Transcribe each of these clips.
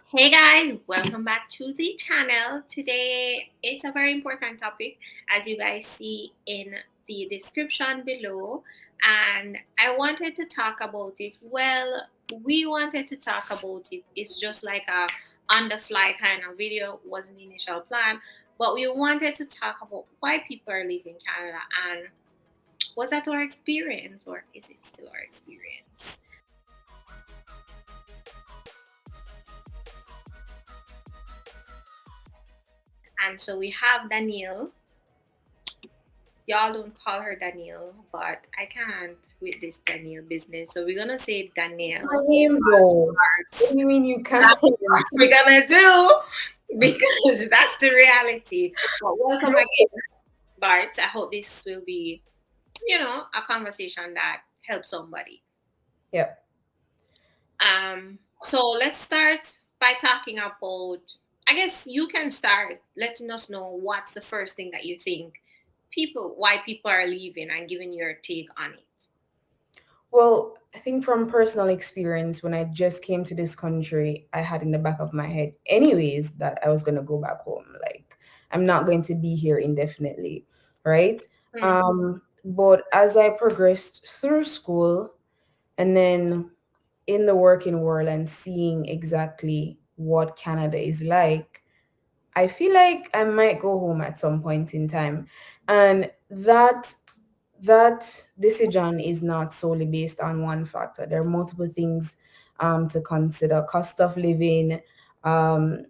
Hey guys, welcome back to the channel. Today it's a very important topic as you guys see in the description below, and I wanted to talk about it. Well, we wanted to talk about it. It's just like a on the fly kind of video, wasn't the initial plan, but we wanted to talk about why people are leaving Canada and was that our experience or is it still our experience? And so we have Danielle. Y'all don't call her Danielle, but I can't with this Danielle business. So we're gonna say My Danielle. name though. What do you mean you can't? That's what we're gonna do because that's the reality. But welcome again, Bart. I hope this will be, a conversation that helps somebody. Yeah. So let's start by talking about. I guess you can start letting us know what's the first thing that you think why people are leaving, and giving your take on it. Well, I think from personal experience, when I just came to this country, I had in the back of my head, anyways, that I was going to go back home. Like, I'm not going to be here indefinitely, right? Mm, But as I progressed through school and then in the working world and seeing exactly what Canada is like, I feel like I might go home at some point in time. And that decision is not solely based on one factor. There are multiple things to consider: cost of living, um,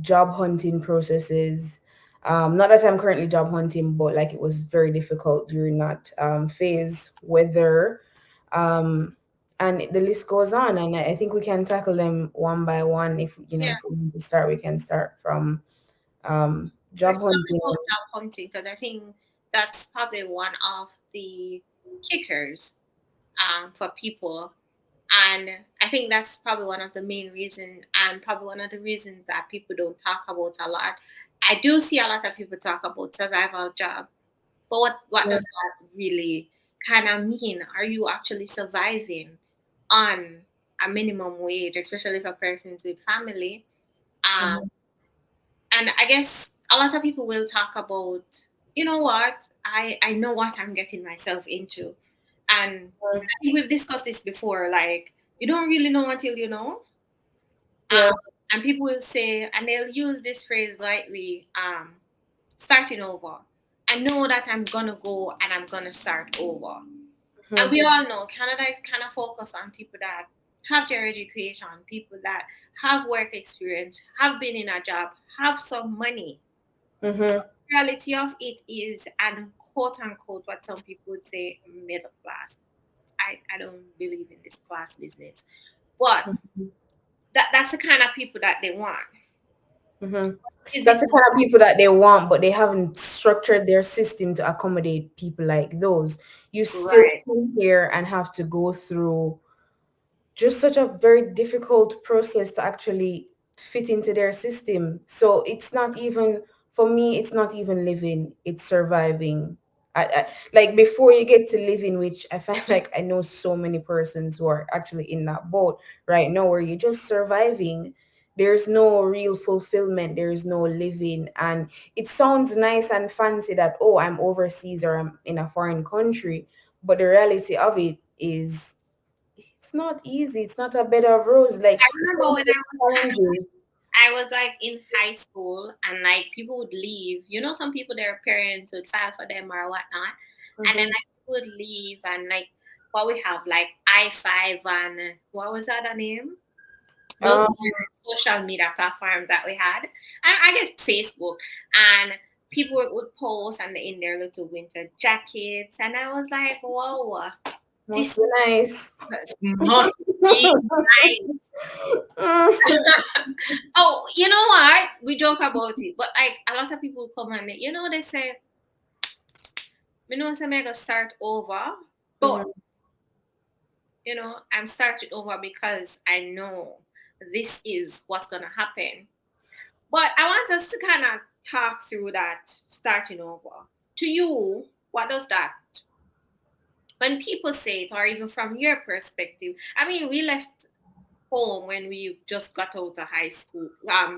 job hunting processes. Not that I'm currently job hunting, but like it was very difficult during that phase. Weather, um, and the list goes on. And I think we can tackle them one by one. If yeah. if we need to start, we can start from job Let's talk hunting. about job hunting because I think that's probably one of the kickers for people. And I think that's probably one of the main reasons, and probably one of the reasons that people don't talk about a lot. I do see a lot of people talk about survival job, but what does that really kind of mean? Are you actually surviving on a minimum wage, especially if a person's with family? Um, Mhm. and I guess a lot of people will talk about, you know what, I know what I'm getting myself into, and I think we've discussed this before. Like you don't really know until you know, Yeah. and people will say, and they'll use this phrase lightly, starting over. I know that I'm gonna go and I'm gonna start over. And Mhm. we all know Canada is kind of focused on people that have their education, people that have work experience, have been in a job, have some money. Mhm. Reality of it is, and quote unquote, what some people would say, middle class. I don't believe in this class business, but Mhm. that's the kind of people that they want. Mhm. Is That's it? the kind of people that they want, but they haven't structured their system to accommodate people like those. You still Right. come here and have to go through just such a very difficult process to actually fit into their system. So it's not even, for me, it's not even living, it's surviving. Like before you get to living, which I find like I know so many persons who are actually in that boat right now where you're just surviving. There's no real fulfillment, there's no living. And it sounds nice and fancy that, oh, I'm overseas or I'm in a foreign country. But the reality of it is it's not easy. It's not a bed of roses. Like I it's remember going when to challenges. I was like in high school and like people would leave. You know, some people their parents would file for them or whatnot. And then Mm-hmm. like people would leave and like what we have like I5 and what was that the name? Those Um, were social media platforms that we had. And I guess Facebook, and people would post and in their little winter jackets and I was like, whoa, must this be nice. must be nice. Oh, you know what? We joke about it, but like a lot of people come and they say, "Me know say me go start over," but Mhm. I'm starting over because I know this is what's gonna happen. But I want us to kind of talk through that starting over. To you, what does that? When people say it, or even from your perspective, I mean, we left. home when we just got out of high school,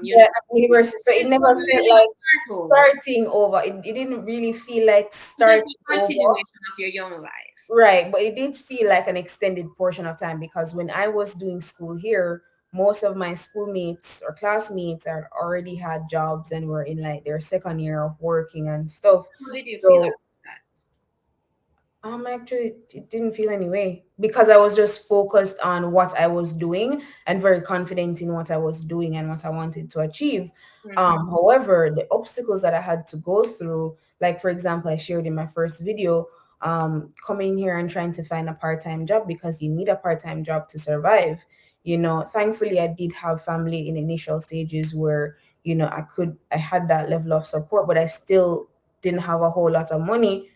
Yeah, university. university. So it It never was felt really like start over. starting over. It didn't really feel like It's just starting a over. continuation of your young life. Right, but it did feel like an extended portion of time because when I was doing school here, most of my schoolmates or classmates had already had jobs and were in like their second year of working and stuff. How did you feel So about that? actually, it didn't feel anyway because I was just focused on what I was doing and very confident in what I was doing and what I wanted to achieve. Mm-hmm. However, the obstacles that I had to go through, like for example, I shared in my first video, coming here and trying to find a part-time job because you need a part-time job to survive. Thankfully, I did have family in initial stages where I had that level of support, but I still didn't have a whole lot of money.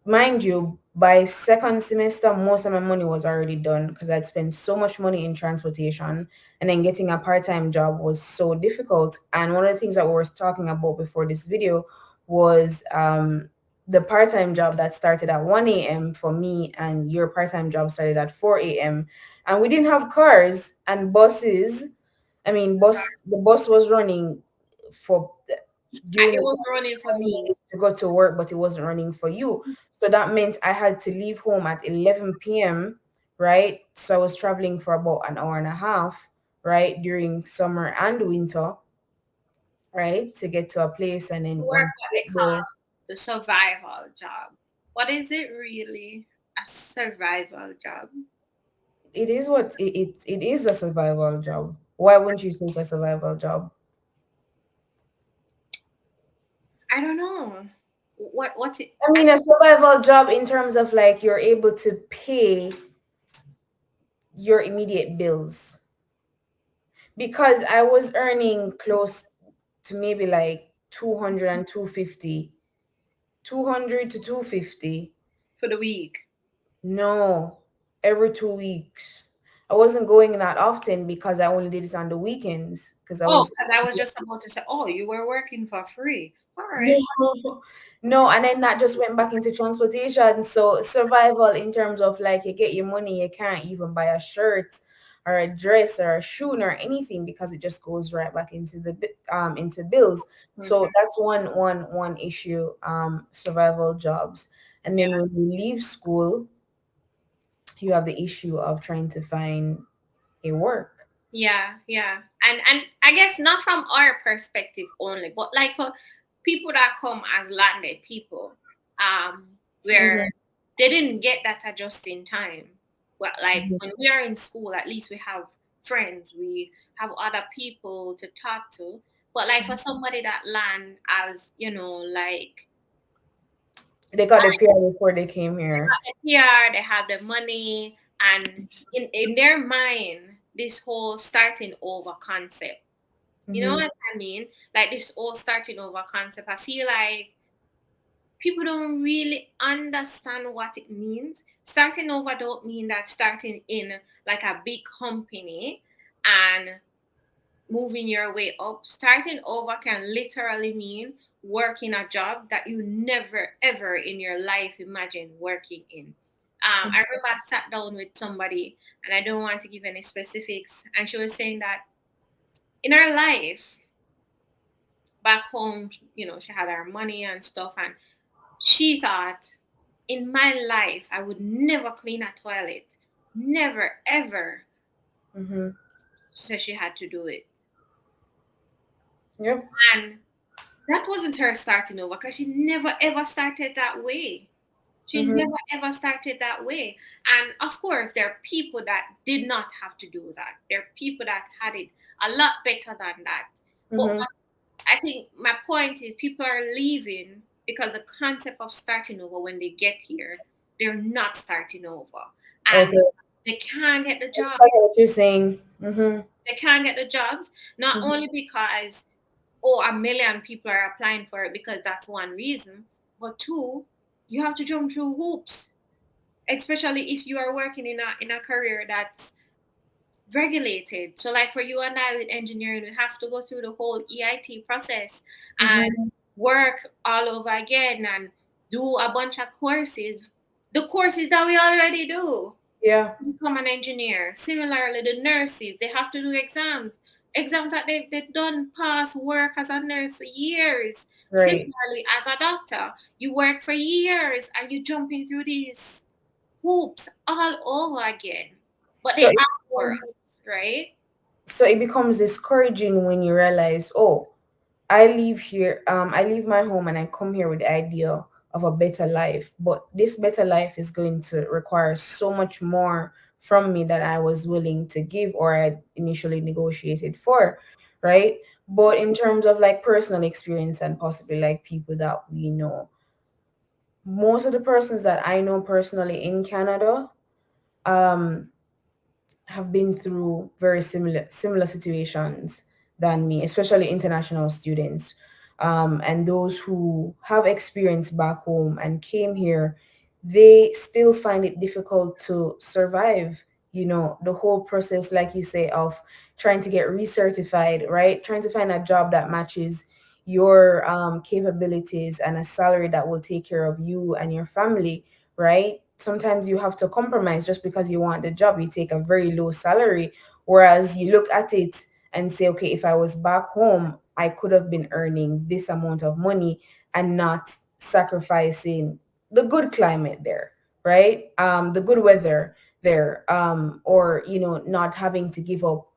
Mind you, by second semester, most of my money was already done because I'd spent so much money in transportation, and then getting a part-time job was so difficult. And one of the things that we were talking about before this video was the part-time job that started at 1 a.m. for me, and your part-time job started at 4 a.m. And we didn't have cars and buses. I mean, the bus was running for during It the was time running for I me. needed to go to work, but it wasn't running for you. So that meant I had to leave home at 11 p.m., right? So I was traveling for about an hour and a half, right, during summer and winter, right, to get to a place. And then Work once what I they get there, call the survival job. What is it really? A survival job? it is what it is, a survival job. Why wouldn't you say it's a survival job? I don't know. What it I mean, a survival job in terms of like you're able to pay your immediate bills because I was earning close to maybe like 200 and 250, 200 to 250. for the week. No, every 2 weeks. I wasn't going that often because I only did it on the weekends because I Oh, was. because I was just about to say, oh, you were working for free. All right. No, no, and then that just went back into transportation. So survival in terms of like you get your money, you can't even buy a shirt or a dress or a shoe or anything because it just goes right back into into bills. Mhm. So that's one issue. Survival jobs, and then when you leave school, you have the issue of trying to find a work. Yeah, yeah. And I guess not from our perspective only, but like for people that come as landed people, where Mm-hmm, they didn't get that adjusting time. Well, like when we are in school, at least we have friends, we have other people to talk to. But like for somebody that land as, like they got the PR before they came they here. got the PR, they have the money, and in their mind, this whole starting over concept. You know Mm-hmm, what I mean? Like this whole starting over concept. I feel like people don't really understand what it means. Starting over don't mean that starting in like a big company and moving your way up. Starting over can literally mean working a job that you never ever in your life imagine working in. I remember I sat down with somebody, and I don't want to give any specifics, and she was saying that in her life back home, she had her money and stuff, and she thought, in my life, I would never clean a toilet, never ever. mm-hmm. She said she had to do it, Yep. and that wasn't her starting over because she never ever started that way. She Mm-hmm, never ever started that way. And of course, there are people that did not have to do that. There are people that had it a lot better than that. But mm-hmm. I think my point is people are leaving because the concept of starting over when they get here, they're not starting over. And Okay. they can't get the I job. get what you're saying. Mm-hmm, They can't get the jobs, not mm-hmm, only because, oh, a million people are applying for it because that's one reason, but two, you have to jump through hoops, especially if you are working in a career that's regulated. So like for you and I with engineering, we have to go through the whole EIT process and mm-hmm. work all over again and do a bunch of courses. The courses that we already do. Yeah. become an engineer. Similarly, the nurses, they have to do exams. Exams that they've done past work as a nurse for years. Right. Similarly, as a doctor, you work for years and you jumping through these hoops all over again. But So they it ask for becomes, us, right? so it becomes discouraging when you realize, oh, I leave here, I leave my home and I come here with the idea of a better life. But this better life is going to require so much more from me that I was willing to give or I initially negotiated for, right? But in terms of like personal experience and possibly like people that we know, most of the persons that I know personally in Canada, um, have been through very similar situations than me, especially international students, and those who have experience back home and came here. They still find it difficult to survive. You know, the whole process, like you say, of trying to get recertified, right? Trying to find a job that matches your capabilities and a salary that will take care of you and your family, right? Sometimes you have to compromise just because you want the job. You take a very low salary, whereas you look at it and say, okay, if I was back home, I could have been earning this amount of money and not sacrificing the good climate there, right? The good weather there, or not having to give up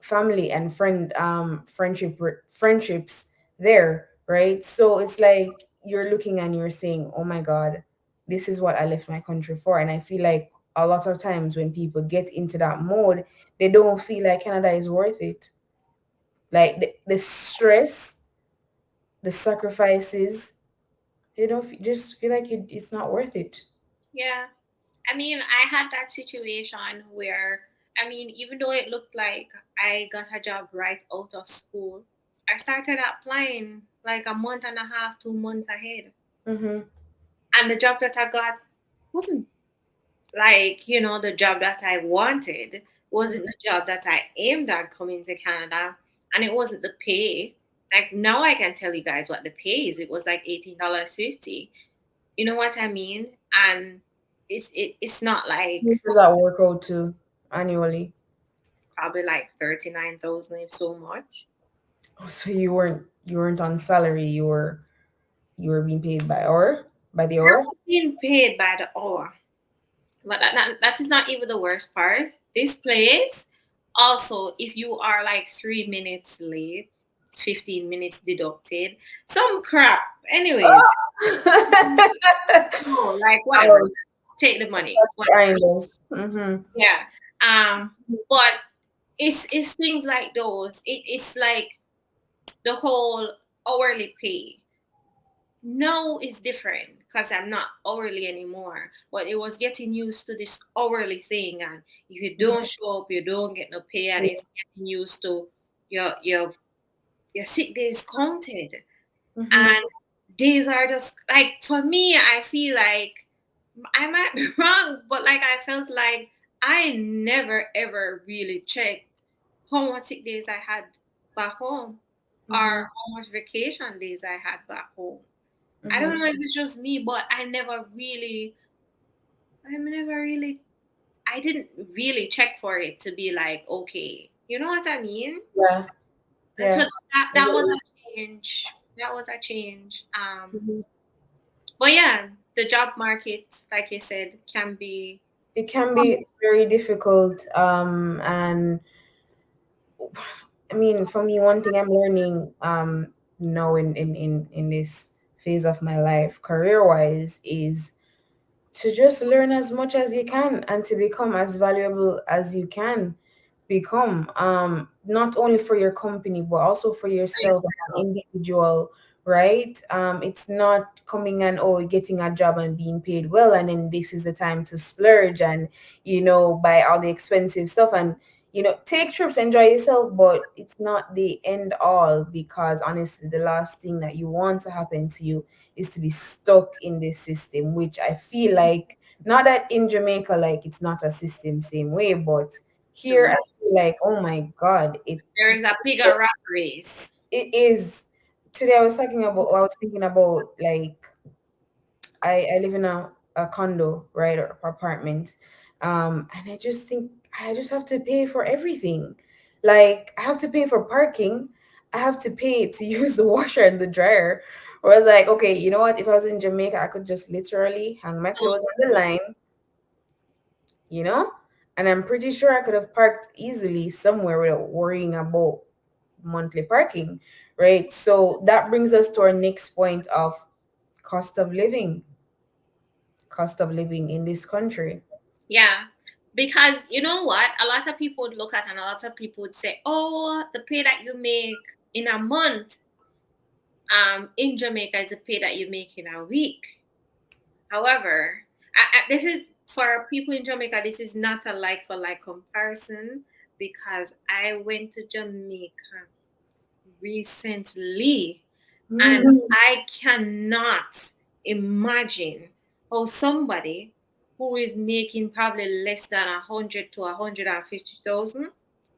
family and friendships there, right? So it's like you're looking and you're saying, oh my god, this is what I left my country for. And I feel like a lot of times when people get into that mode, they don't feel like Canada is worth it. Like the stress, the sacrifices, they don't just feel like it's not worth it. Yeah. I mean, I had that situation where, I mean, even though it looked like I got a job right out of school, I started applying like a month and a half, 2 months ahead. Mm-hmm. And the job that I got wasn't like, the job that I wanted, wasn't the job that I aimed at coming to Canada. And it wasn't the pay. Like now I can tell you guys what the pay is. It was like $18.50. You know what I mean? And it's not like How does that work out to annually? probably like 39,000 if so much. Oh, so you weren't on salary, you were being paid by hour, by the I hour. was being paid by the hour. But that is not even the worst part. This place, also, if you are like 3 minutes late, 15 minutes deducted, some crap. Anyways, no, like whatever. Ouch, Take the money. that's Whatever. behind us. Mm-hmm. Yeah. But it's things like those. It's like the whole hourly pay. No, it's different because I'm not hourly anymore. But it was getting used to this hourly thing, and if you don't show up, you don't get no pay, and Yeah. it's getting used to your your sick days counted, Mm-hmm. and days are just like for me. I feel like I might be wrong, but like I felt like I never ever really checked how much sick days I had back home or Mm-hmm. how much vacation days I had back home. I Mm-hmm. don't know if it's just me, but I never really, I didn't really check for it to be like, okay, you know what I mean? Yeah. And so Yeah. I that get was you. a change. That was a change. Mhm. But yeah, the job market, like you said, can be. It can be very difficult. And I mean, for me, one thing I'm learning now in this phase of my life, career wise, is to just learn as much as you can and to become as valuable as you can become, not only for your company but also for yourself as an individual, right? It's not coming and oh getting a job and being paid well and then this is the time to splurge and buy all the expensive stuff and take trips, enjoy yourself, but it's not the end all, because honestly the last thing that you want to happen to you is to be stuck in this system, which I feel like, not that in Jamaica like it's not a system same way, but here I feel like, oh my god, There is a bigger rat race. it is. Today I was thinking about, like, I live in a condo, right, or apartment, And I just think I just have to pay for everything. Like I have to pay for parking. I have to pay to use the washer and the dryer. Whereas like, okay, you know what? If I was in Jamaica, I could just literally hang my clothes on the line, you know? And I'm pretty sure I could have parked easily somewhere without worrying about monthly parking, right? So that brings us to our next point of cost of living, cost of living in this country. Yeah. Because you know what? A lot of people would look at and a lot of people would say, oh, the pay that you make in a month in Jamaica is the pay that you make in a week. However, this is for people in Jamaica, this is not a like for like comparison because I went to Jamaica recently and I cannot imagine how somebody who is making probably less than 100 to 150,000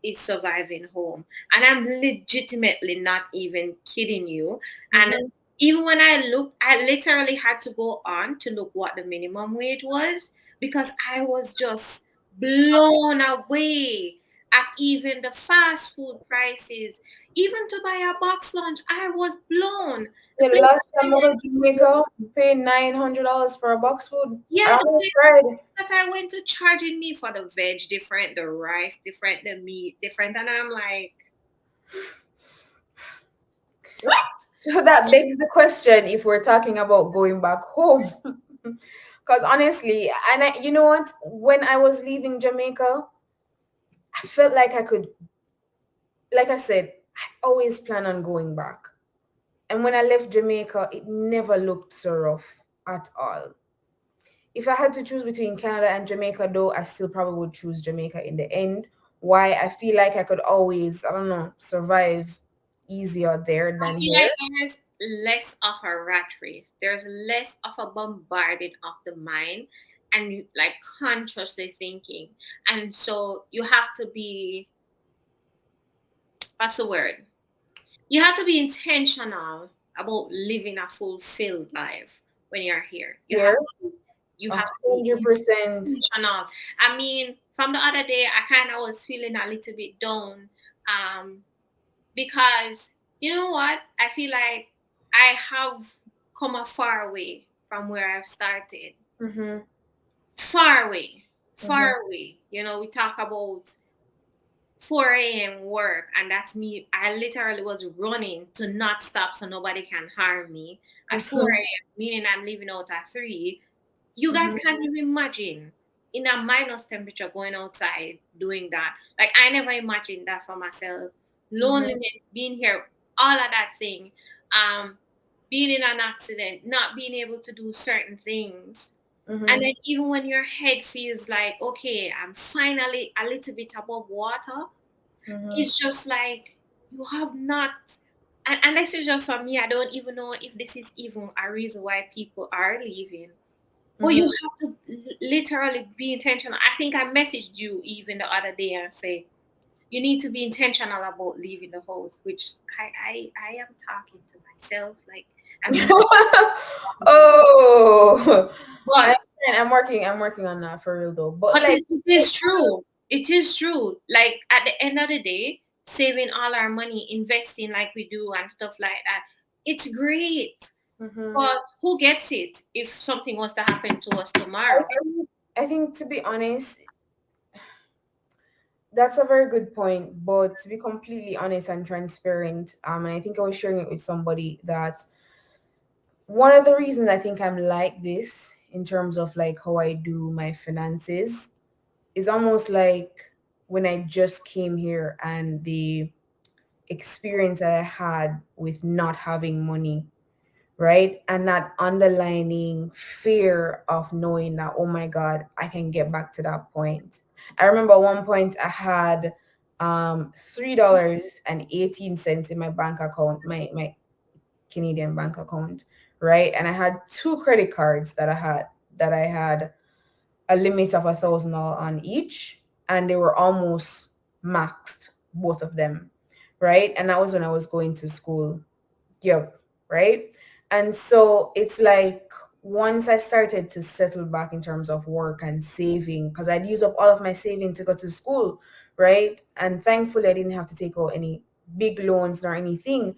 is surviving home. And I'm legitimately not even kidding you. And Mm-hmm. even when I looked, I literally had to go on to look what the minimum wage was because I was just blown away at even the fast food prices. Even to buy a box lunch, I was blown. The The place last that I time I went went to to, Jamaica, paid $900 for a box food. I yeah, the almost place cried. that I went to charging me for the veg different, the rice different, the meat different, and I'm like, what? So that begs the question if we're talking about going back home. Because honestly, and you know what? When I was leaving Jamaica, I felt like I could, like I said, I always plan on going back. And when I left Jamaica, it never looked so rough at all. If I had to choose between Canada and Jamaica, though, I still probably would choose Jamaica in the end. Why? I feel like I could always, I don't know, survive easier there I than feel here. like there's less of a rat race. There's less of a bombarding of the mind and like consciously thinking. And so you have to be, what's the word? You have to be intentional about living a fulfilled life when you're here. Here, You a have to be 100%. intentional. I mean, from the other day, I kind of was feeling a little bit down, um, because you know what? I feel like I have come a far way from where I've started. Mm-hmm, Far away, mm-hmm, far away. We talk about 4 a.m. work, and that's me. I literally was running to not stop so nobody can harm me at 4 a.m., meaning I'm leaving out at 3. You guys mm-hmm, can't even imagine in a minus temperature going outside doing that. Like, I never imagined that for myself. mm-hmm, Loneliness, being here, all of that thing, um, being in an accident, not being able to do certain things. And mm-hmm, then even when your head feels like, okay, I'm finally a little bit above water, mm-hmm, it's just like you have not. And this is just for me. I don't even know if this is even a reason why people are leaving. But you mm-hmm. have to literally be intentional. I think I messaged you even the other day and say you need to be intentional about leaving the house, which I am talking to myself like I'm talking to, Oh, I but understand. I'm working on that for real though. But but like, it is true. It is true. Like at the end of the day, saving all our money, investing like we do and stuff like that, it's great. mm-hmm. But who gets it if something was to happen to us I tomorrow? think, I think to be honest, that's a very good point. But to be completely honest and transparent, and I think I was sharing it with somebody that one of the reasons I think I'm like this in terms of like how I do my finances is almost like when I just came here and the experience that I had with not having money, right? And that underlining fear of knowing that, oh my God, I can get back to that point. I remember at one point I had $3.18 in my bank account, my Canadian bank account, right? And I had two credit cards that I had a limit of $1,000 on each, and they were almost maxed, both of them, right? And that was when I was going to school. Yep, right. And so it's like, once I started to settle back in terms of work and saving, because I'd use up all of my saving to go to school, right? And thankfully, I didn't have to take out any big loans nor anything.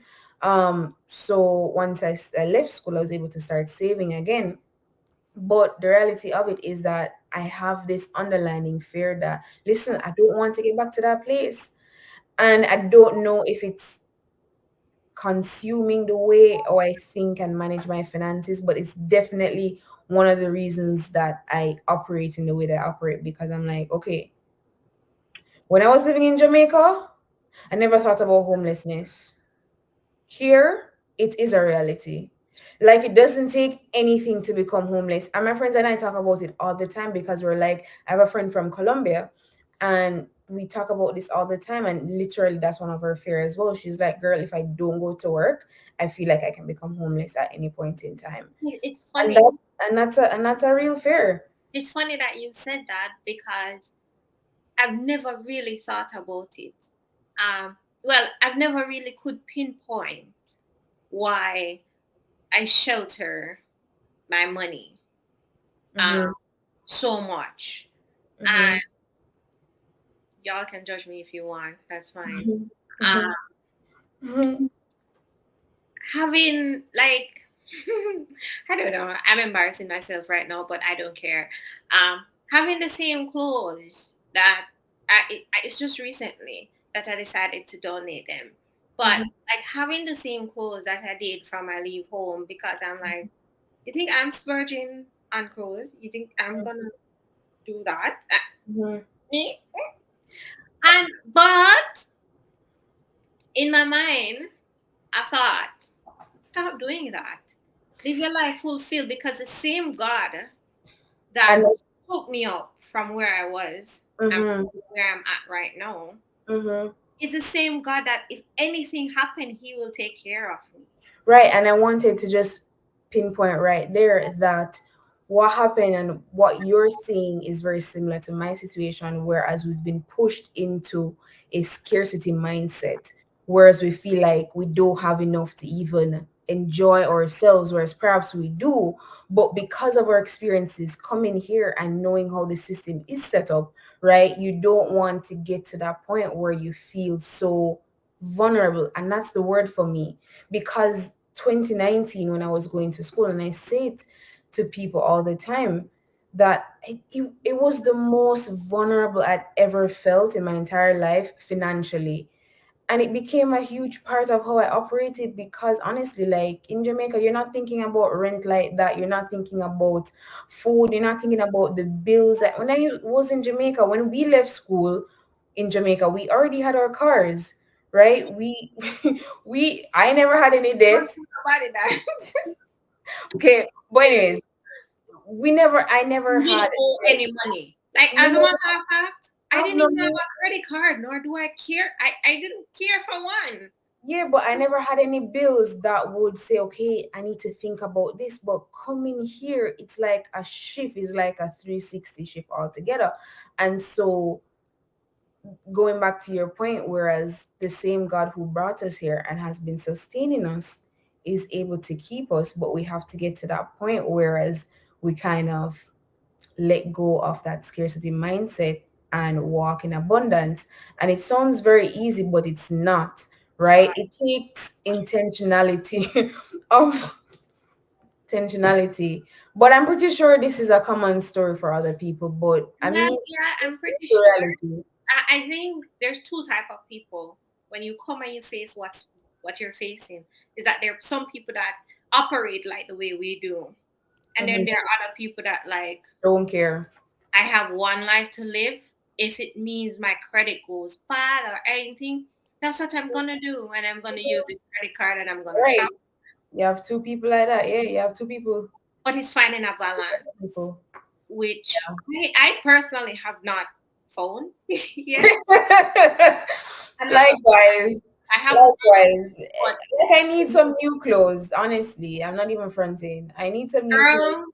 So once I left school, I was able to start saving again. But the reality of it is that I have this underlying fear that, listen, I don't want to get back to that place. And I don't know if it's consuming the way or I think and manage my finances, but it's definitely one of the reasons that I operate in the way that I operate, because I'm like, okay, when I was living in Jamaica, I never thought about homelessness. Here, it is a reality. Like, it doesn't take anything to become homeless. And my friends and I talk about it all the time because we're like, I have a friend from Colombia and we talk about this all the time. And literally, that's one of her fears as well. She's like, girl, if I don't go to work, I feel like I can become homeless at any point in time. It's And funny. that and that's a real fear. It's funny that you said that because I've never really thought about it. Well, I've never really could pinpoint why I shelter my money um, Mm-hmm, so much. mm-hmm, And y'all can judge me if you want. That's fine. mm-hmm, Uh, mm-hmm, having like, I don't know. I'm embarrassing myself right now, but I don't care. Having the same clothes that it's just recently that I decided to donate them. But mm-hmm, like having the same clothes that I did from I leave home because I'm like, you think I'm splurging on clothes? You think I'm gonna do that? mm-hmm. Me? And but in my mind, I thought, stop doing that. Live your life fulfilled because the same God that And took me up from where I was and mm-hmm, where I'm at right now mm-hmm. is the same God that if anything happened, He will take care of me. Right, and I wanted to just pinpoint right there that what happened and what you're seeing is very similar to my situation, whereas we've been pushed into a scarcity mindset, whereas we feel like we don't have enough to even enjoy ourselves, whereas perhaps we do, but because of our experiences coming here and knowing how the system is set up, right, you don't want to get to that point where you feel so vulnerable. And that's the word for me, because 2019, when I was going to school, and I say it to people all the time, that it was the most vulnerable I'd ever felt in my entire life financially. And it became a huge part of how I operated, because honestly, like in Jamaica, you're not thinking about rent like that. You're not thinking about food. You're not thinking about the bills. Like, when I was in Jamaica, when we left school in Jamaica, we already had our cars, right? I never had any Don't debt. think about it that Okay, but anyways, I never you had, didn't owe like, any money. Like we as a never matter of fact, I have didn't no. even have a credit card, nor do I care. I didn't care for one. Yeah, but I never had any bills that would say, okay, I need to think about this. But coming here, it's like a shift, is like a 360 shift altogether. And so, going back to your point, whereas the same God who brought us here and has been sustaining us is able to keep us, but we have to get to that point, whereas we kind of let go of that scarcity mindset and walk in abundance. And it sounds very easy, but it's not, right? Right. It takes intentionality. of intentionality. But I'm pretty sure this is a common story for other people. But I Well, mean, yeah, I'm pretty the sure. reality. I think there's two type of people when you come and you face what you're facing is that there are some people that operate like the way we do, and then Mhm. there are other people that like Don't care. I have one life to live. If it means my credit goes bad or anything, that's what I'm gonna do, and I'm gonna use this credit card and I'm gonna Right. travel. You have two people like that. Yeah, you have two people. But it's finding a balance, People. which I personally have not found yet. I don't know. Likewise. I haven't found it, Likewise. but Like, I need some new clothes, honestly. I'm not even fronting. I need some new clothes. girl,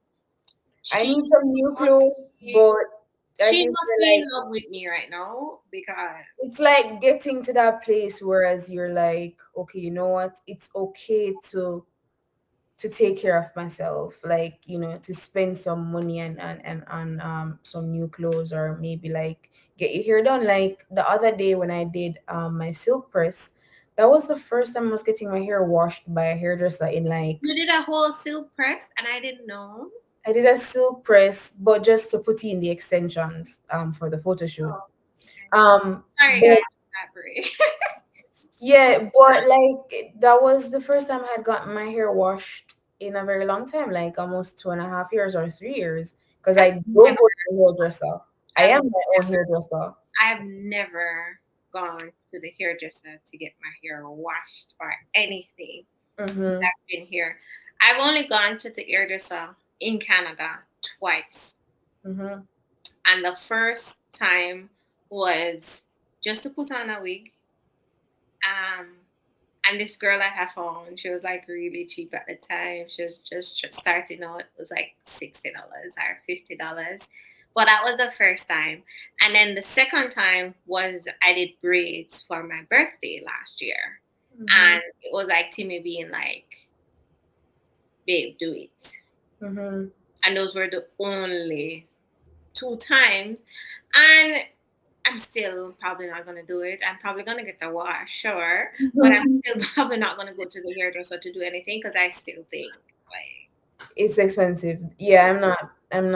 I she need some new must clothes, be but I she can must feel be in like love with me right now because it's like getting to that place whereas you're like, okay, you know what? It's okay to to take care of myself, like, to spend some money and on some new clothes, or maybe like get your hair done. Like the other day when I did my silk press, that was the first time I was getting my hair washed by a hairdresser in like, You did a whole silk press, and I didn't know. I did a silk press, but just to put in the extensions for the photo shoot. Oh, okay. Sorry, But guys, for that break. yeah, but like that was the first time I had gotten my hair washed in a very long time, like almost 2.5 years or 3 years, because I I've don't go never, to the hairdresser. I I've am my own hairdresser. I've never gone to the hairdresser to get my hair washed or anything since Mm-hmm. I've been here. I've only gone to the hairdresser in Canada twice. Mm-hmm. And the first time was just to put on a wig. Um, and this girl I had found, she was like really cheap at the time. She was just starting out. It was like $60 or $50. But that was the first time. And then the second time was I did braids for my birthday last year. Mm-hmm. And it was like Timmy being like, babe, do it. Mm-hmm. And those were the only two times. And I'm still probably not gonna do it. I'm probably gonna get a wash, sure, but I'm Mm-hmm. still probably not gonna go to the hairdresser to do anything because I still think like, It's expensive. Yeah, I'm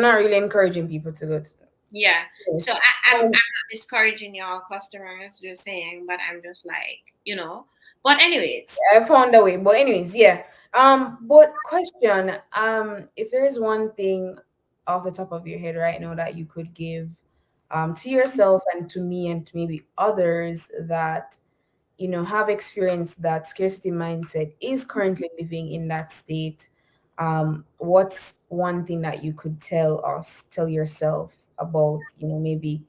not really encouraging people to go to. yeah. Yes. So I'm Um, not discouraging y'all customers, just saying, but I'm just like, you know. But anyways, I found a way. But anyways, yeah. But question, if there is one thing off the top of your head right now that you could give to yourself and to me and to maybe others that have experienced that scarcity mindset, is currently living in that state, what's one thing that you could tell yourself about, maybe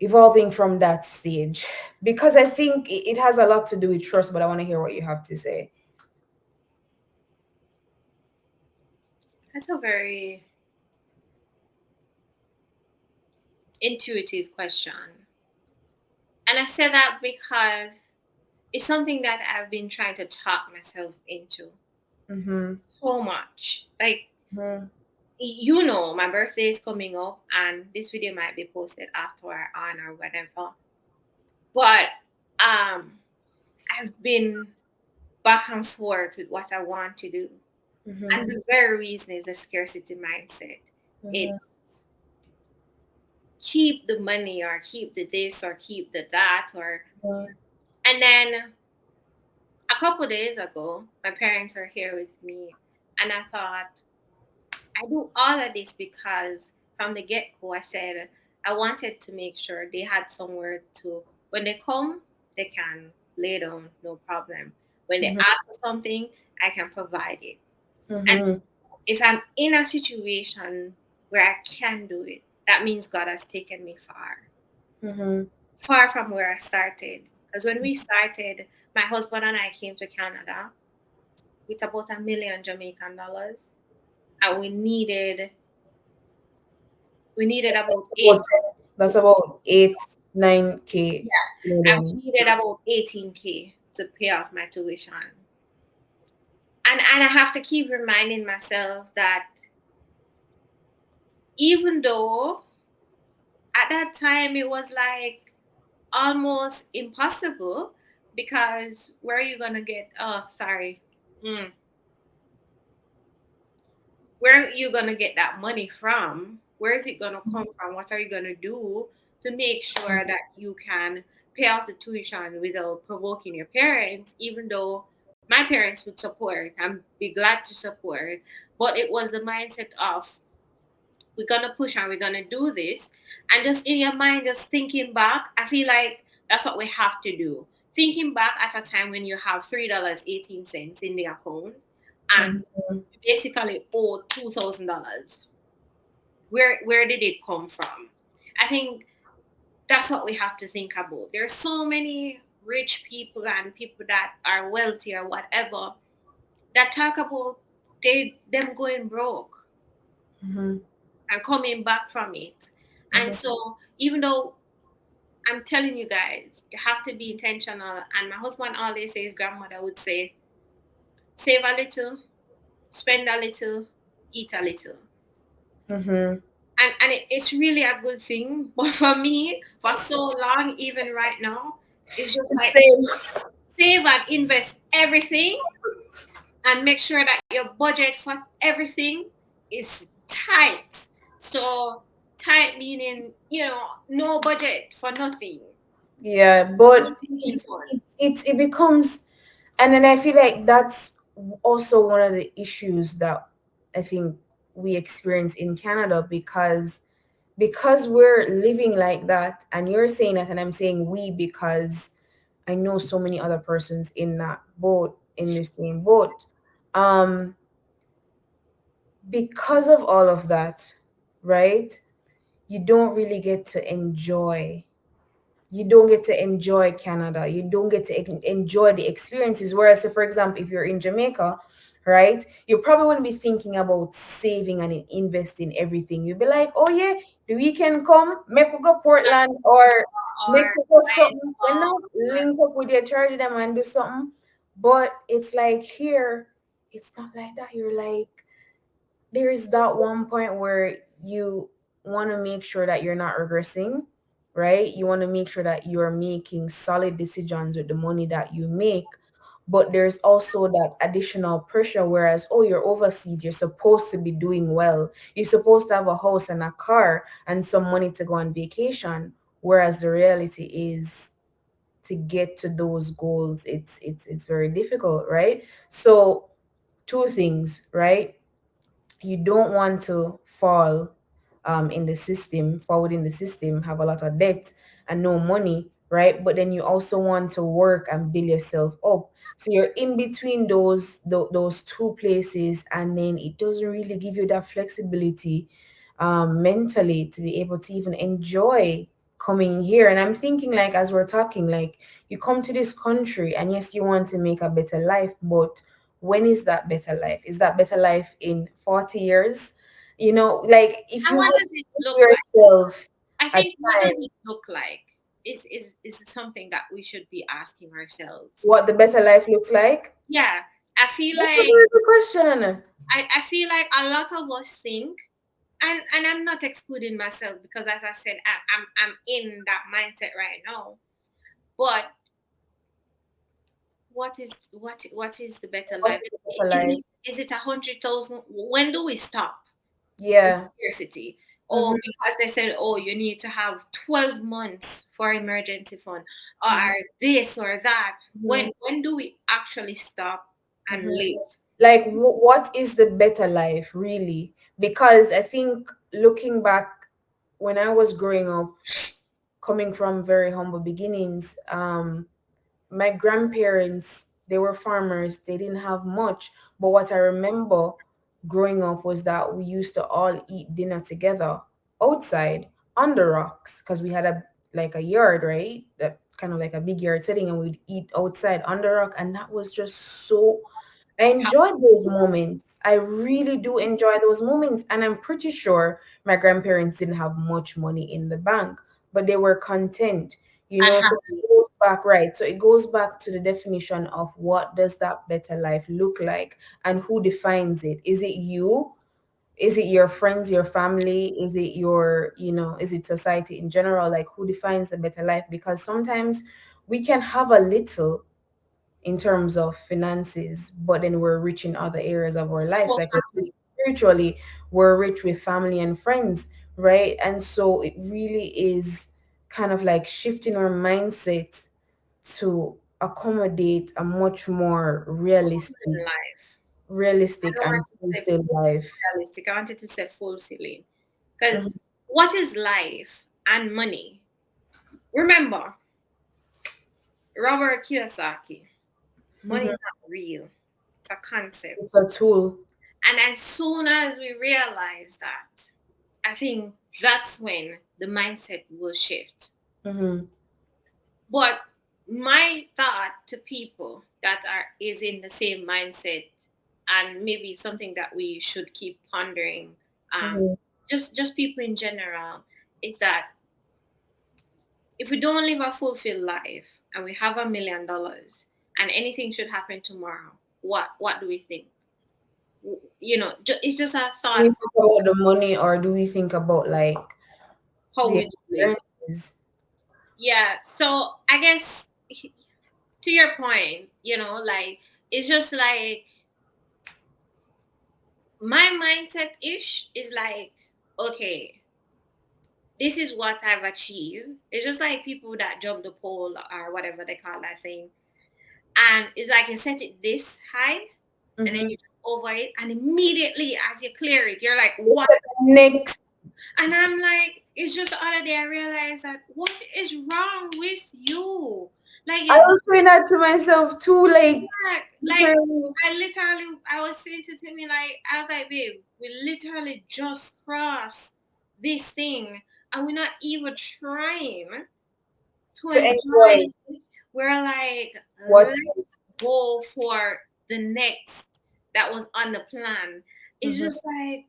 evolving from that stage? Because I think it has a lot to do with trust, but I want to hear what you have to say. that's a very intuitive question. And I say that because it's something that I've been trying to talk myself into Mm-hmm. so much. Like, Mm-hmm. my birthday is coming up, and this video might be posted after or on or whatever. But I've been back and forth with what I want to do, and Mm-hmm. the very reason is the scarcity mindset. It Mm-hmm. keep the money or keep the this or keep the that, or and then a couple days ago, my parents were here with me, and I thought, I do all of this because from the get go, I said I wanted to make sure they had somewhere to, when they come, they can lay down, no problem. When they Mm-hmm. ask for something, I can provide it. And Mm-hmm. so if I'm in a situation where I can do it, that means God has taken me far, Mm-hmm. far from where I started. Because when we started, my husband and I came to Canada with about $1 million Jamaican, and we needed about eight. About, that's about 8-9K Yeah, and Canadian. we needed about 18K to pay off my tuition. And I have to keep reminding myself that even though at that time it was like almost impossible, because where are you gonna get, oh sorry, mm, where are you gonna get that money from? Where is it gonna come from? What are you gonna do to make sure that you can pay off the tuition without provoking your parents? Even though my parents would support and be glad to support, but it was the mindset of, we're gonna push and we're gonna do this. And just in your mind, just thinking back, I feel like that's what we have to do. Thinking back at a time when you have $3.18 in the account and Mm-hmm. you basically owe $2,000. Where did it come from? I think that's what we have to think about. There's so many rich people and people that are wealthy or whatever that talk about them going broke Mm-hmm. and coming back from it. And Mm-hmm. so even though I'm telling you guys, you have to be intentional. And my husband always says, grandmother would say, save a little, spend a little, eat a little. Mm-hmm. It's really a good thing. But for me, for so long, even right now, it's just like Same. save and invest everything and make sure that your budget for everything is tight. So tight meaning, no budget for nothing. Yeah, but No thinking fun. it becomes, and then I feel like that's also one of the issues that I think we experience in Canada, because we're living like that, and you're saying that, and I'm saying we, because I know so many other persons in that boat, in the same boat. Um, because of all of that, right? You don't really get to enjoy. You don't get to enjoy Canada. You don't get to enjoy the experiences. Whereas, say, for example, if you're in Jamaica, right, you probably wouldn't be thinking about saving and investing everything. You'd be like, oh yeah, the weekend come, make we go Portland, or make Or we go might as something, well. link up with your charge them and do something. But it's like here, it's not like that. You're like, there's that one point where you want to make sure that you're not regressing, right? You want to make sure that you're making solid decisions with the money that you make. But there's also that additional pressure, whereas, oh, you're overseas, you're supposed to be doing well. You're supposed to have a house and a car and some money to go on vacation. Whereas the reality is, to get to those goals, it's very difficult, right? So two things, right? You don't want to fall in the system, forward in the system, have a lot of debt and no money, right? But then you also want to work and build yourself up. So you're in between those two places, and then it doesn't really give you that flexibility mentally to be able to even enjoy coming here. And I'm thinking, like, as we're talking, like, you come to this country and yes, you want to make a better life, but when is that better life? Is that better life in 40 years? Like, if And you what had does it to look give like? yourself I a think what does time, it look like is something that we should be asking ourselves. what the better life looks like? Yeah. I feel That's a like very good question. I feel like a lot of us think, and I'm not excluding myself because as I said, I'm in that mindset right now. But what is the better life? What's the better life? Is it 100,000? When do we stop the Yeah. scarcity? Mm-hmm, Oh, because they said, oh, you need to have 12 months for emergency fund, or mm-hmm, this or that. mm-hmm, When do we actually stop and mm-hmm. live? Like, what is the better life, really? Because I think, looking back, when I was growing up, coming from very humble beginnings, my grandparents, they were farmers, they didn't have much, but what I remember growing up was that we used to all eat dinner together outside on the rocks, because we had a yard, right, that kind of like a big yard setting, and we'd eat outside on the rock, and that was just so, I enjoyed those moments. I really do enjoy those moments. And I'm pretty sure my grandparents didn't have much money in the bank, but they were content, And So happy. it goes back, right? So it goes back to the definition of what does that better life look like, and who defines it? Is it you? Is it your friends, your family? Is it is it society in general? Like, who defines the better life? Because sometimes we can have a little in terms of finances, but then we're rich in other areas of our lives. So Like, let's happy. say spiritually, we're rich with family and friends, right? And so it really is kind of like shifting our mindset to accommodate a much more Fulfilling life. I realistic don't and want to say fulfilled life. realistic. I wanted to say fulfilling. Because Mhm, what is life and money? Remember, Robert Kiyosaki, money mhm. is not real. It's a concept. It's a tool. And as soon as we realize that, I think that's when the mindset will shift. Hmm. But my thought to people that are is in the same mindset, and maybe something that we should keep pondering, um, Hmm. just people in general, is that if we don't live a fulfilled life and we have $1 million and anything should happen tomorrow, what do we think? It's just a Do we thought. think about the money, or do we think about like How the we live. experiences? Yeah. So I guess to your point, like it's just like my mindset ish is like, okay, this is what I've achieved. It's just like people that jump the pole or whatever they call that thing. And it's like you set it this high and then Mm-hmm. you jump over it, and immediately as you clear it, you're like, what? Next, And I'm like, it's just the other day I realized that what is wrong with you? Like I you was saying that to myself too, like literally. I was saying to Timmy, like, I was like, babe, we literally just crossed this thing and we're not even trying to To enjoy enjoy it. We're like, what. let's go for the next that was on the plan. It's Mhm, just like,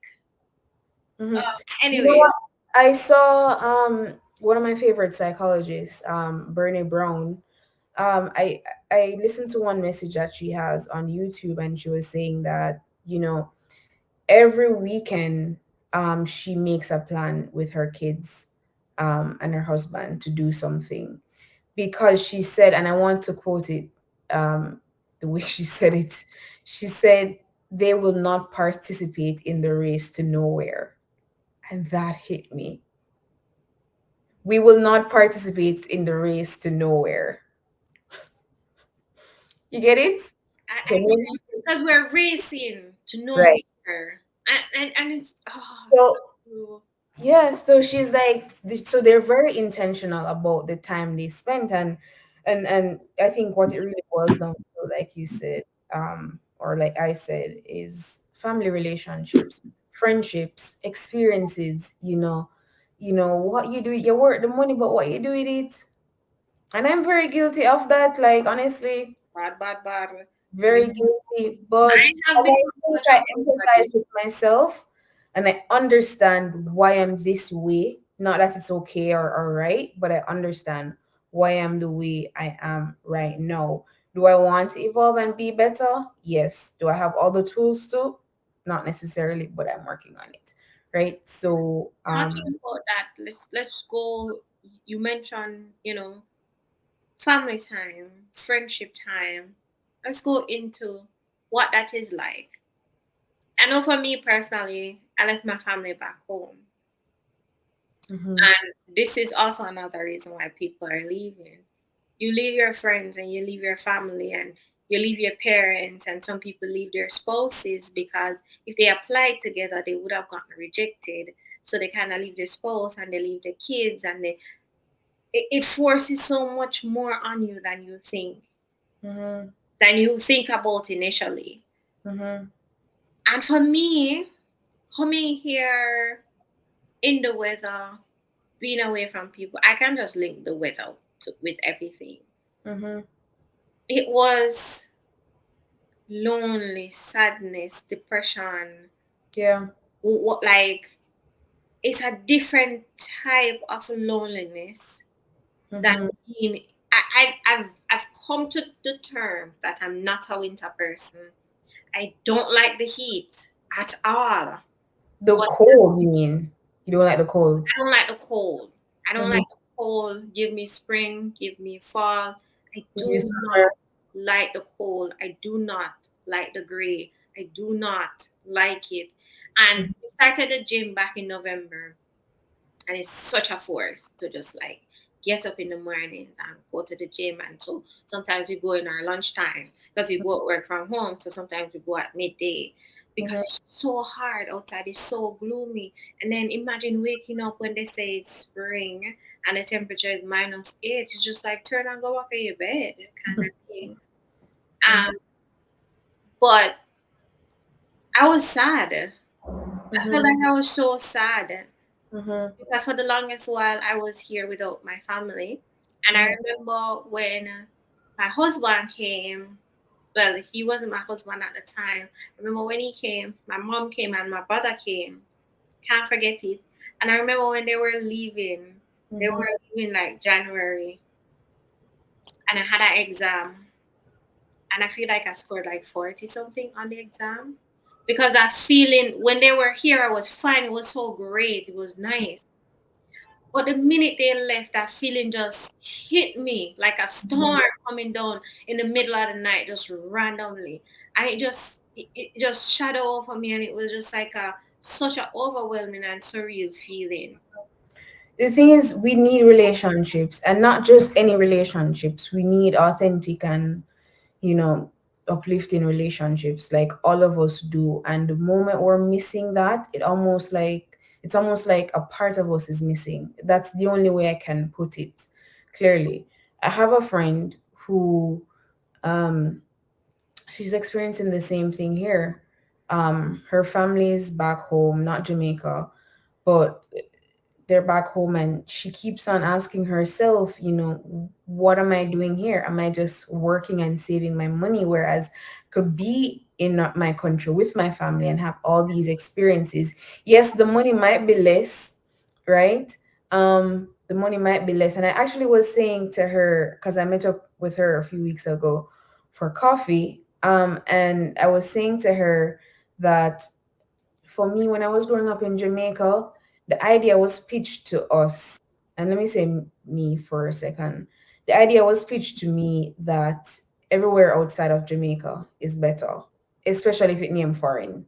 mhm. You know anyway, what? I saw one of my favorite psychologists, Bernie Brown. I listened to one message that she has on YouTube, and she was saying that, every weekend, she makes a plan with her kids, and her husband to do something, because she said, and I want to quote it, um, the way she said it. She said, they will not participate in the race to nowhere. And that hit me. We will not participate in the race to nowhere. You get it? Okay, I get maybe. it because we're racing to Right. nowhere, and it's So so yeah, so she's like, so they're very intentional about the time they spent, and I think what it really boils down to, like you said, or like I said, is family relationships, friendships, experiences. What you do with your work, the money, but what you do with it. And I'm very guilty of that. Like, honestly, bad, bad, bad. very guilty. But I have I become think such I a empathize homebody. with myself, and I understand why I'm this way. Not that it's okay or right, but I understand why I'm the way I am right now. Do I want to evolve and be better? Yes. Do I have all the tools to? Not necessarily, but I'm working on it. Right. So, Talking about that, let's go. You mentioned, family time, friendship time. Let's go into what that is like. I know for me personally, I left my family back home. mhm, And this is also another reason why people are leaving. You leave your friends and you leave your family and you leave your parents, and some people leave their spouses because if they applied together, they would have gotten rejected. So they kind of leave their spouse and they leave their kids, and it forces so much more on you mhm, than you think about initially. mhm, And for me, coming here in the weather, being away from people, I can just link the weather with everything. mhm. It was lonely, sadness, depression. Yeah. What like it's a different type of loneliness than Mhm. being. I've come to the term that I'm not a winter person. I don't like the heat at all. The But cold, you mean? You don't like the cold? I don't like the cold. I don't Mhm. like the cold. Give me spring, give me fall. I You do suffer. not like the cold. I do not like the gray. I do not like it. And Mhm. we started the gym back in November, and it's such a force to just like get up in the mornings and go to the gym. And so sometimes we go in our lunchtime because we both work from home, so sometimes we go at midday because Mhm. it's so hard outside, it's so gloomy. And then imagine waking up when they say it's spring and the temperature is -8. It's just like turn and go back in your bed kind of thing. Mhm. um but I was sad. I felt Mhm. like I was so sad Mhm. because for the longest while I was here without my family. And I Mhm. remember when my husband came, well, he wasn't my husband at the time. I remember when he came, my mom came and my brother came. Can't forget it. And I remember when they Mhm. were leaving like January, and I had an exam. and I feel like I scored like 40 something on the exam. Because that feeling when they were here, I was fine. It was so great. It was nice. But the minute they left, that feeling just hit me like a storm coming down in the middle of the night, just randomly. And it just shadowed over me, and it was just like a such an overwhelming and surreal feeling. The thing is, we need relationships, and not just any relationships. We need authentic and, you know, uplifting relationships, like all of us do. And the moment we're missing that, it's almost like a part of us is missing. That's the only way I can put it clearly. I have a friend who, um she's experiencing the same thing here. Her family is back home, not Jamaica, but they're back home, and she keeps on asking herself, what am I doing here? Am I just working and saving my money, whereas could be in my country with my family and have all these experiences? Yes, the money might be less, right? The money might be less. And I actually was saying to her, because I met up with her a few weeks ago for coffee, and I was saying to her that for me, when I was growing up in Jamaica, the idea was pitched to us. And let me say me for a second. The idea was pitched to me that everywhere outside of Jamaica is better, especially if it named foreign.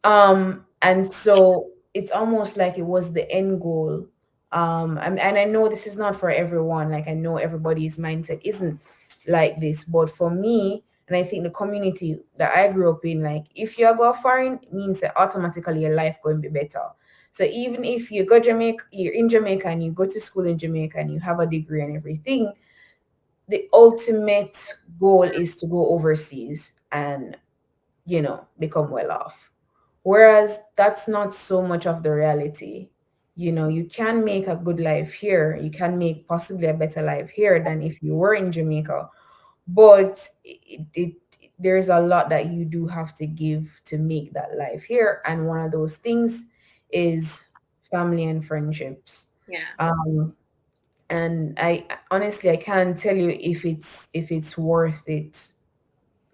Mm, And so it's almost like it was the end goal. And I know this is not for everyone. Like, I know everybody's mindset isn't like this, but for me, and I think the community that I grew up in, like, if you go foreign, it means that automatically your life going to be better. So even if you're in Jamaica and you go to school in Jamaica and you have a degree and everything, the ultimate goal is to go overseas and, become well off. Whereas that's not so much of the reality. You can make a good life here. You can make possibly a better life here than if you were in Jamaica. But there's a lot that you do have to give to make that life here. And one of those things is family and friendships. yeah, Um, and I honestly, I can't tell you if it's worth it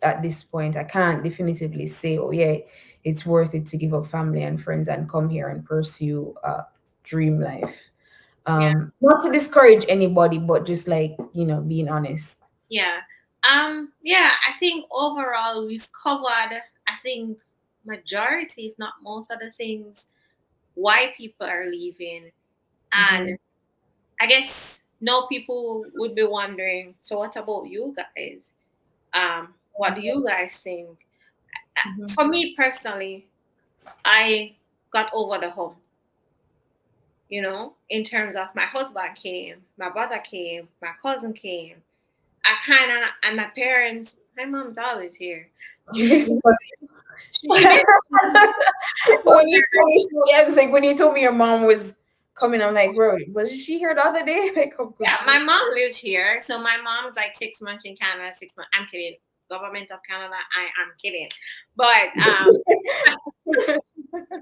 at this point. I can't definitively say, oh yeah, it's worth it to give up family and friends and come here and pursue a dream life. yeah, Not to discourage anybody, but just like, being honest. yeah. Yeah, I think overall we've covered, I think, majority, if not most of the things why people are leaving. Mm-hmm. And I guess now people would be wondering, so what about you guys? What do you guys think? Mm-hmm. For me personally, I got over the hump, in terms of my husband came, my brother came, my cousin came. I kind of, and my parents, my mom's always here. It's funny. She made, I told When you told me, yeah, it was like when you told me your mom was coming, I'm like, bro, was she here the other day? Like, I'm yeah, my confused. mom lives here. So my mom's like 6 months in Canada, 6 months. I'm kidding. Government of Canada, I am kidding. But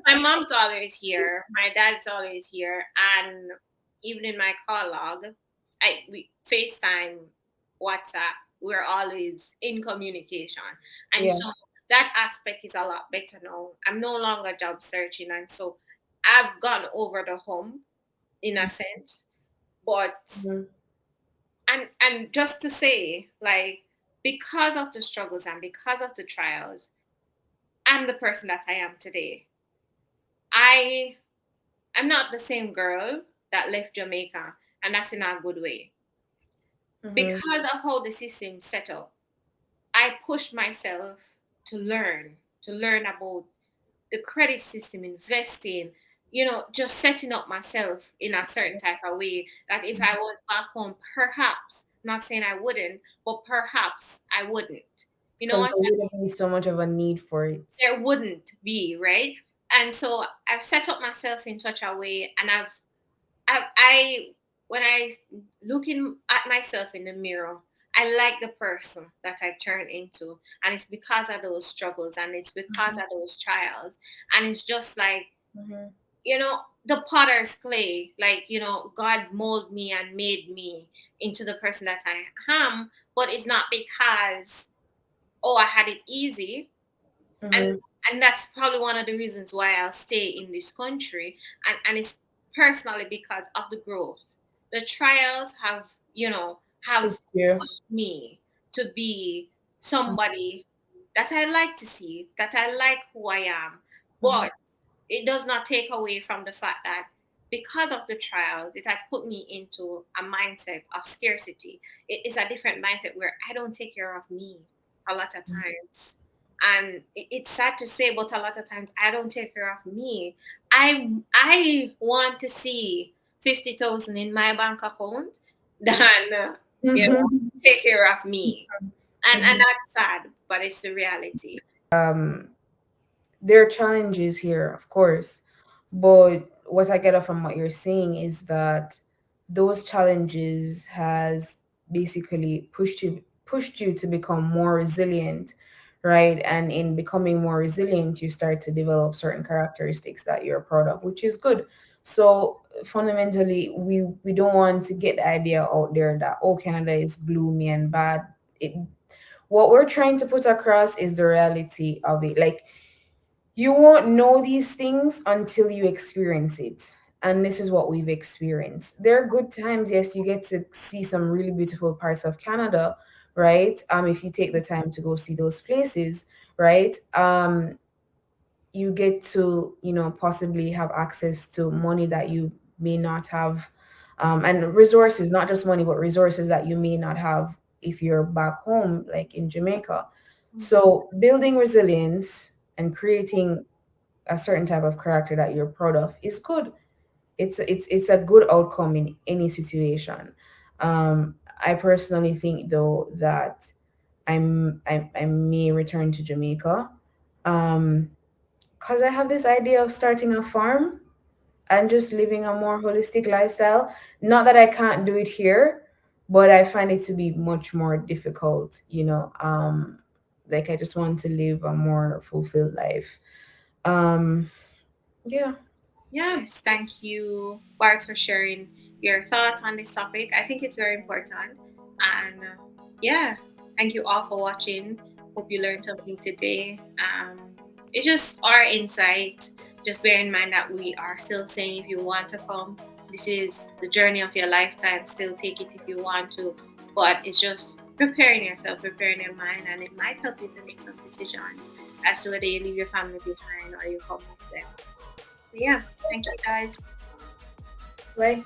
my mom's always here. My dad's always here. And even in my call log, we FaceTime, WhatsApp, we're always in communication. And Yeah. so that aspect is a lot better now. I'm no longer job searching. And so I've gone over the hump in a sense. But Mhm. and just to say, like, because of the struggles and because of the trials, I'm the person that I am today. I I'm not the same girl that left Jamaica, and that's in a good way. Mhm. Because of how the system set up, I pushed myself to learn about the credit system, investing, just setting up myself in a certain type of way that if I was back home, perhaps, not saying I wouldn't, but perhaps I wouldn't. You know Because what there I wouldn't mean? be so much of a need for it. There wouldn't be, right? And so I've set up myself in such a way, and I when I looking at myself in the mirror, I like the person that I turn into, and it's because of those struggles, and it's because of those trials, and it's just like, Mhm. the potter's clay, like, God molded me and made me into the person that I am, but it's not because oh, I had it easy. and Mm-hmm. and that's probably one of the reasons why I'll stay in this country. And it's personally because of the growth. The trials have It's you. pushed me to be somebody that I like to see, that I like who I am. Mm-hmm. But it does not take away from the fact that because of the trials, it had put me into a mindset of scarcity. It is a different mindset where I don't take care of me a lot of times. And it's sad to say, but a lot of times I don't take care of me. I want to see 50,000 in my bank account than you know Mm-hmm. take care of me. And Mm-hmm. that's sad, but it's the reality. There are challenges here, of course, but what I get from what you're saying is that those challenges has basically pushed you to become more resilient, right? And in becoming more resilient, you start to develop certain characteristics that you're proud of, which is good. So fundamentally, we don't want to get the idea out there that, oh, Canada is gloomy and bad. It What we're trying to put across is the reality of it. Like, you won't know these things until you experience it. And this is what we've experienced. There are good times, yes, you get to see some really beautiful parts of Canada, right? If you take the time to go see those places, right? You get to, possibly have access to money that you may not have, and resources, not just money, but resources that you may not have if you're back home, like in Jamaica. Mhm. So building resilience and creating a certain type of character that you're proud of is good. It's a good outcome in any situation. I personally think though that I may return to Jamaica, because I have this idea of starting a farm and just living a more holistic lifestyle. Not that I can't do it here, but I find it to be much more difficult. Like, I just want to live a more fulfilled life. Um, yeah. Yes, thank you, Bart, for sharing your thoughts on this topic. I think it's very important. And yeah, thank you all for watching. Hope you learned something today. It's just our insight. Just bear in mind that we are still saying if you want to come, this is the journey of your lifetime. Still take it if you want to. But it's just preparing yourself, preparing your mind, and it might help you to make some decisions as to whether you leave your family behind or you come with them. So yeah, thank you guys. Bye.